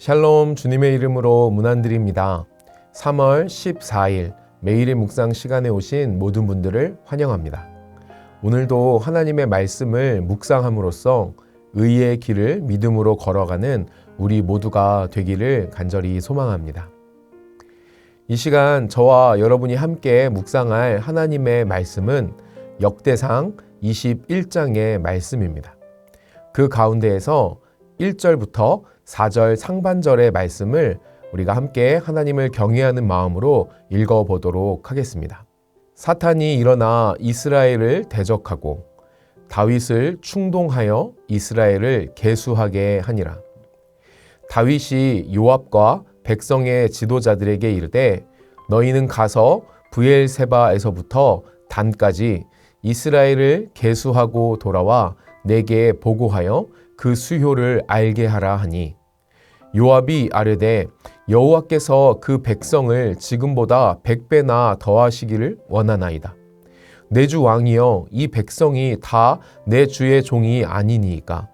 샬롬, 주님의 이름으로 문안드립니다. 3월 14일 매일의 묵상 시간에 오신 모든 분들을 환영합니다. 오늘도 하나님의 말씀을 묵상함으로써 의의 길을 믿음으로 걸어가는 우리 모두가 되기를 간절히 소망합니다. 이 시간 저와 여러분이 함께 묵상할 하나님의 말씀은 역대상 21장의 말씀입니다. 그 가운데에서 1절부터 4절 상반절의 말씀을 우리가 함께 하나님을 경외하는 마음으로 읽어보도록 하겠습니다. 사탄이 일어나 이스라엘을 대적하고 다윗을 충동하여 이스라엘을 계수하게 하니라. 다윗이 요압과 백성의 지도자들에게 이르되 너희는 가서 브엘세바에서부터 단까지 이스라엘을 계수하고 돌아와 내게 보고하여 그 수효를 알게 하라 하니 요압이 아뢰되 여호와께서 그 백성을 지금보다 100배나 더하시기를 원하나이다. 내 주 왕이여 이 백성이 다 내 주의 종이 아니니이까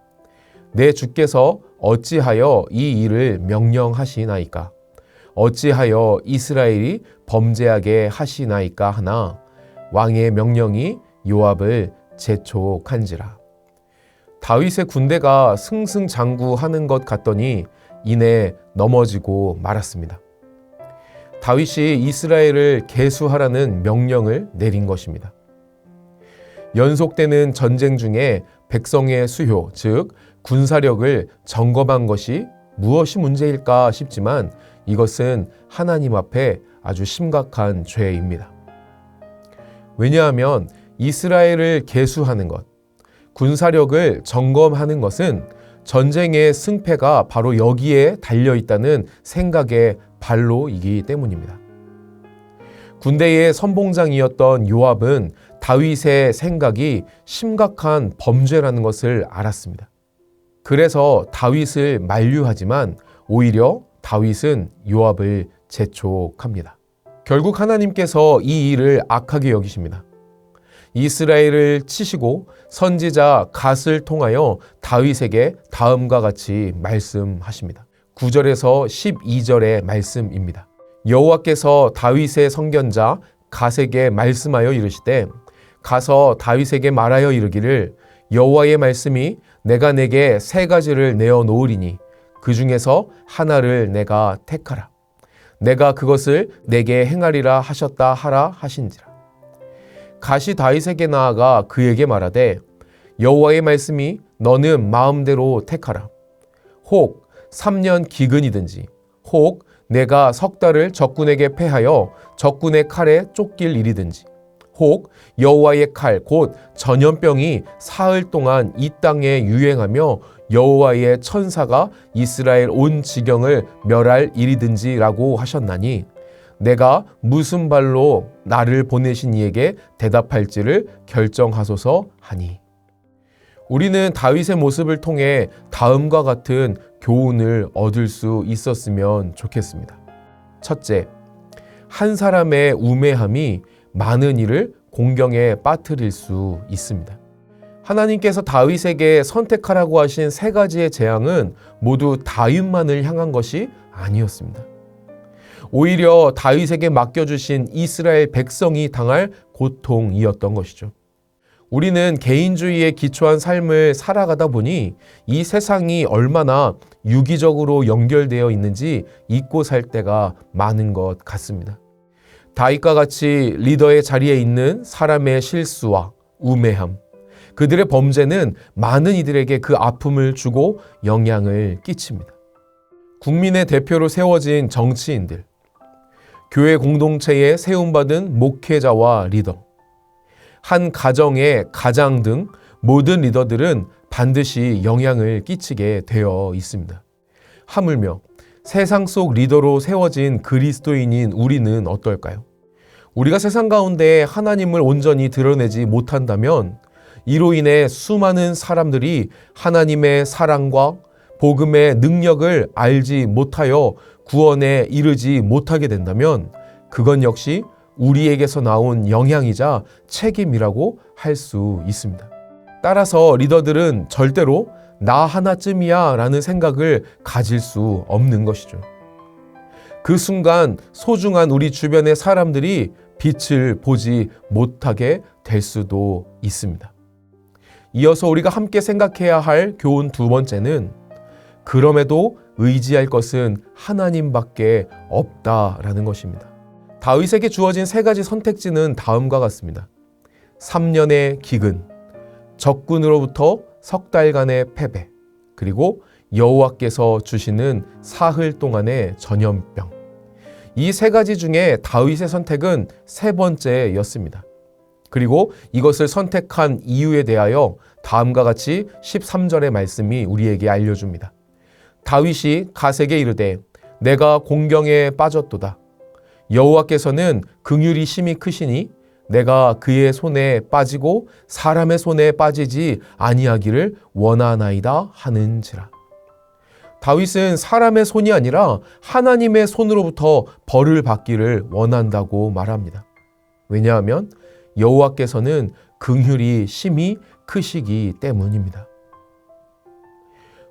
내 주께서 어찌하여 이 일을 명령하시나이까 어찌하여 이스라엘이 범죄하게 하시나이까 하나 왕의 명령이 요압을 재촉한지라. 다윗의 군대가 승승장구하는 것 같더니 이내 넘어지고 말았습니다. 다윗이 이스라엘을 계수하라는 명령을 내린 것입니다. 연속되는 전쟁 중에 백성의 수효, 즉 군사력을 점검한 것이 무엇이 문제일까 싶지만 이것은 하나님 앞에 아주 심각한 죄입니다. 왜냐하면 이스라엘을 계수하는 것, 군사력을 점검하는 것은 전쟁의 승패가 바로 여기에 달려있다는 생각의 발로이기 때문입니다. 군대의 선봉장이었던 요압은 다윗의 생각이 심각한 범죄라는 것을 알았습니다. 그래서 다윗을 만류하지만 오히려 다윗은 요압을 재촉합니다. 결국 하나님께서 이 일을 악하게 여기십니다. 이스라엘을 치시고 선지자 갓을 통하여 다윗에게 다음과 같이 말씀하십니다. 9절에서 12절의 말씀입니다. 여호와께서 다윗의 선견자 갓에게 말씀하여 이르시되 가서 다윗에게 말하여 이르기를 여호와의 말씀이 내가 내게 3가지를 내어 놓으리니 그 중에서 하나를 내가 택하라. 내가 그것을 내게 행하리라 하셨다 하라 하신지라. 갓이 다윗에게 나아가 그에게 말하되 여호와의 말씀이 너는 마음대로 택하라. 혹 3년 기근이든지 혹 내가 석 달을 적군에게 패하여 적군의 칼에 쫓길 일이든지 혹 여호와의 칼 곧 전염병이 사흘 동안 이 땅에 유행하며 여호와의 천사가 이스라엘 온 지경을 멸할 일이든지라고 하셨나니 내가 무슨 발로 나를 보내신 이에게 대답할지를 결정하소서 하니. 우리는 다윗의 모습을 통해 다음과 같은 교훈을 얻을 수 있었으면 좋겠습니다. 첫째, 한 사람의 우매함이 많은 일을 공경에 빠뜨릴 수 있습니다. 하나님께서 다윗에게 선택하라고 하신 3가지의 재앙은 모두 다윗만을 향한 것이 아니었습니다. 오히려 다윗에게 맡겨주신 이스라엘 백성이 당할 고통이었던 것이죠. 우리는 개인주의에 기초한 삶을 살아가다 보니 이 세상이 얼마나 유기적으로 연결되어 있는지 잊고 살 때가 많은 것 같습니다. 다윗과 같이 리더의 자리에 있는 사람의 실수와 우매함, 그들의 범죄는 많은 이들에게 그 아픔을 주고 영향을 끼칩니다. 국민의 대표로 세워진 정치인들, 교회 공동체에 세움받은 목회자와 리더, 한 가정의 가장 등 모든 리더들은 반드시 영향을 끼치게 되어 있습니다. 하물며 세상 속 리더로 세워진 그리스도인인 우리는 어떨까요? 우리가 세상 가운데 하나님을 온전히 드러내지 못한다면 이로 인해 수많은 사람들이 하나님의 사랑과 복음의 능력을 알지 못하여 구원에 이르지 못하게 된다면 그건 역시 우리에게서 나온 영향이자 책임이라고 할 수 있습니다. 따라서 리더들은 절대로 나 하나쯤이야 라는 생각을 가질 수 없는 것이죠. 그 순간 소중한 우리 주변의 사람들이 빛을 보지 못하게 될 수도 있습니다. 이어서 우리가 함께 생각해야 할 교훈 두 번째는 그럼에도 의지할 것은 하나님밖에 없다라는 것입니다. 다윗에게 주어진 세 가지 선택지는 다음과 같습니다. 3년의 기근, 적군으로부터 석 달간의 패배, 그리고 여호와께서 주시는 사흘 동안의 전염병. 이 세 가지 중에 다윗의 선택은 세 번째였습니다. 그리고 이것을 선택한 이유에 대하여 다음과 같이 13절의 말씀이 우리에게 알려줍니다. 다윗이 갓에게 이르되 내가 공경에 빠졌도다. 여호와께서는 긍휼이 심히 크시니 내가 그의 손에 빠지고 사람의 손에 빠지지 아니하기를 원하나이다 하는지라. 다윗은 사람의 손이 아니라 하나님의 손으로부터 벌을 받기를 원한다고 말합니다. 왜냐하면 여호와께서는 긍휼이 심히 크시기 때문입니다.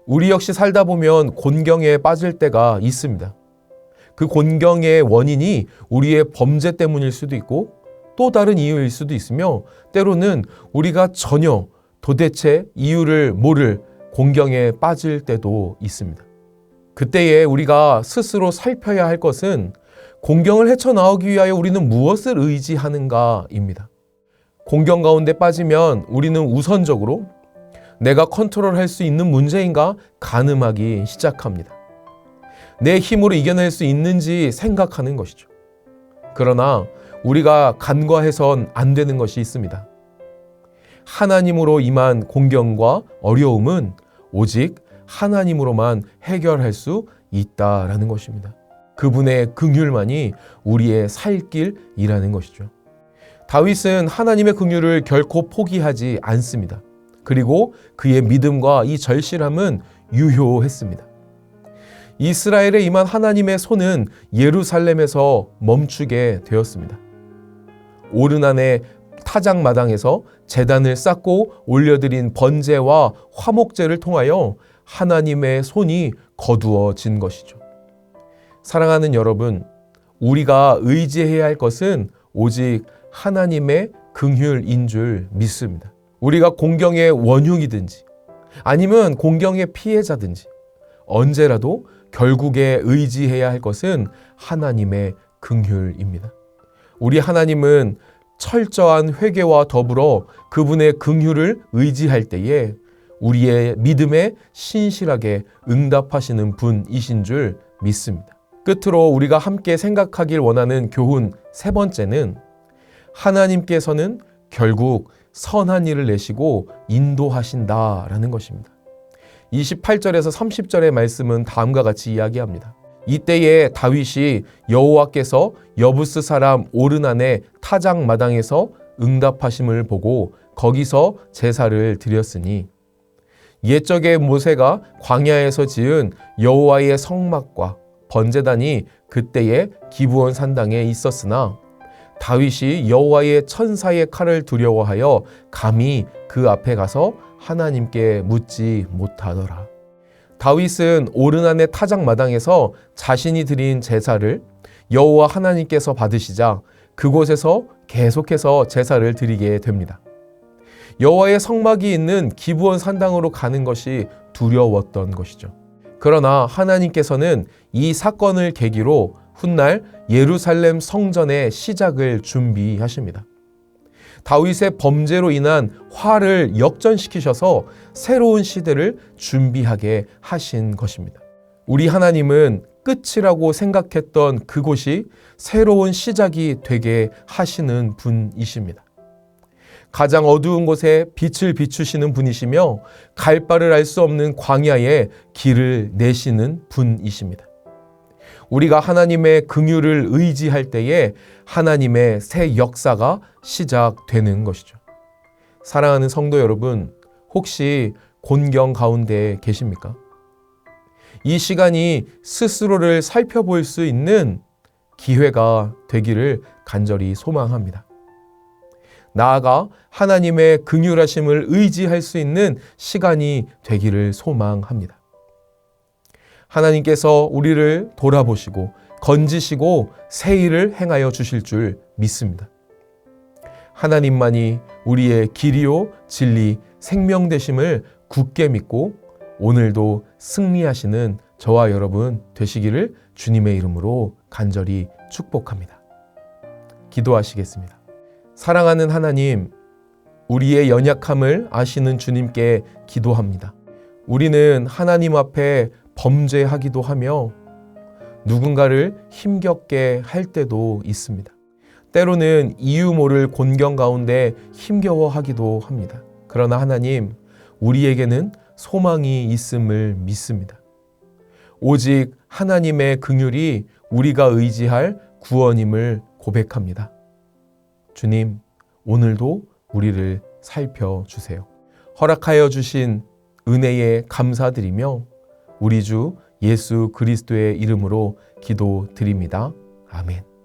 우리 역시 살다 보면 곤경에 빠질 때가 있습니다. 그 곤경의 원인이 우리의 범죄 때문일 수도 있고 또 다른 이유일 수도 있으며 때로는 우리가 전혀 도대체 이유를 모를 곤경에 빠질 때도 있습니다. 그때에 우리가 스스로 살펴야 할 것은 곤경을 헤쳐나오기 위하여 우리는 무엇을 의지하는가입니다. 곤경 가운데 빠지면 우리는 우선적으로 내가 컨트롤할 수 있는 문제인가 가늠하기 시작합니다. 내 힘으로 이겨낼 수 있는지 생각하는 것이죠. 그러나 우리가 간과해선 안 되는 것이 있습니다. 하나님으로 임한 곤경과 어려움은 오직 하나님으로만 해결할 수 있다라는 것입니다. 그분의 긍휼만이 우리의 살 길이라는 것이죠. 다윗은 하나님의 긍휼을 결코 포기하지 않습니다. 그리고 그의 믿음과 이 절실함은 유효했습니다. 이스라엘에 임한 하나님의 손은 예루살렘에서 멈추게 되었습니다. 오르난의 타작마당에서 제단을 쌓고 올려드린 번제와 화목제를 통하여 하나님의 손이 거두어진 것이죠. 사랑하는 여러분, 우리가 의지해야 할 것은 오직 하나님의 긍휼인 줄 믿습니다. 우리가 공경의 원흉이든지 아니면 공경의 피해자든지 언제라도 결국에 의지해야 할 것은 하나님의 긍휼입니다. 우리 하나님은 철저한 회개와 더불어 그분의 긍휼을 의지할 때에 우리의 믿음에 신실하게 응답하시는 분이신 줄 믿습니다. 끝으로 우리가 함께 생각하길 원하는 교훈 세 번째는 하나님께서는 결국 선한 일을 내시고 인도하신다라는 것입니다. 28절에서 30절의 말씀은 다음과 같이 이야기합니다. 이때에 다윗이 여호와께서 여부스 사람 오르난의 타작마당에서 응답하심을 보고 거기서 제사를 드렸으니 옛적에 모세가 광야에서 지은 여호와의 성막과 번제단이 그때에 기브온 산당에 있었으나 다윗이 여호와의 천사의 칼을 두려워하여 감히 그 앞에 가서 하나님께 묻지 못하더라. 다윗은 오르난의 타작마당에서 자신이 드린 제사를 여호와 하나님께서 받으시자 그곳에서 계속해서 제사를 드리게 됩니다. 여호와의 성막이 있는 기브온 산당으로 가는 것이 두려웠던 것이죠. 그러나 하나님께서는 이 사건을 계기로 훗날 예루살렘 성전의 시작을 준비하십니다. 다윗의 범죄로 인한 화를 역전시키셔서 새로운 시대를 준비하게 하신 것입니다. 우리 하나님은 끝이라고 생각했던 그곳이 새로운 시작이 되게 하시는 분이십니다. 가장 어두운 곳에 빛을 비추시는 분이시며 갈 바를 알 수 없는 광야에 길을 내시는 분이십니다. 우리가 하나님의 긍휼을 의지할 때에 하나님의 새 역사가 시작되는 것이죠. 사랑하는 성도 여러분, 혹시 곤경 가운데 계십니까? 이 시간이 스스로를 살펴볼 수 있는 기회가 되기를 간절히 소망합니다. 나아가 하나님의 긍휼하심을 의지할 수 있는 시간이 되기를 소망합니다. 하나님께서 우리를 돌아보시고 건지시고 새 일을 행하여 주실 줄 믿습니다. 하나님만이 우리의 길이요 진리 생명 되심을 굳게 믿고 오늘도 승리하시는 저와 여러분 되시기를 주님의 이름으로 간절히 축복합니다. 기도하시겠습니다. 사랑하는 하나님, 우리의 연약함을 아시는 주님께 기도합니다. 우리는 하나님 앞에 범죄하기도 하며 누군가를 힘겹게 할 때도 있습니다. 때로는 이유 모를 곤경 가운데 힘겨워하기도 합니다. 그러나 하나님, 우리에게는 소망이 있음을 믿습니다. 오직 하나님의 긍휼이 우리가 의지할 구원임을 고백합니다. 주님, 오늘도 우리를 살펴주세요. 허락하여 주신 은혜에 감사드리며 우리 주 예수 그리스도의 이름으로 기도드립니다. 아멘.